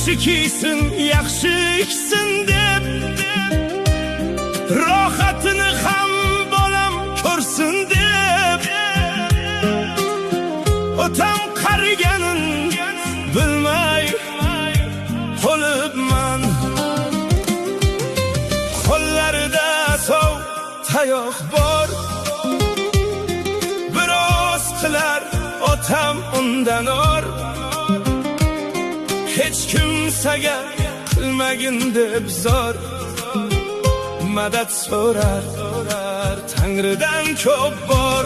yaxshi kiysin, yaxshi ichsin deb, rohatini ham bolam ko'rsin deb, otam qariganin bilmay qolibman. Qo'llarida sov tayoq bor, biroz qilar otam undan or. Hech kimsaga qilmagin deb zor, madad so'rar Tangridan ko'p bor.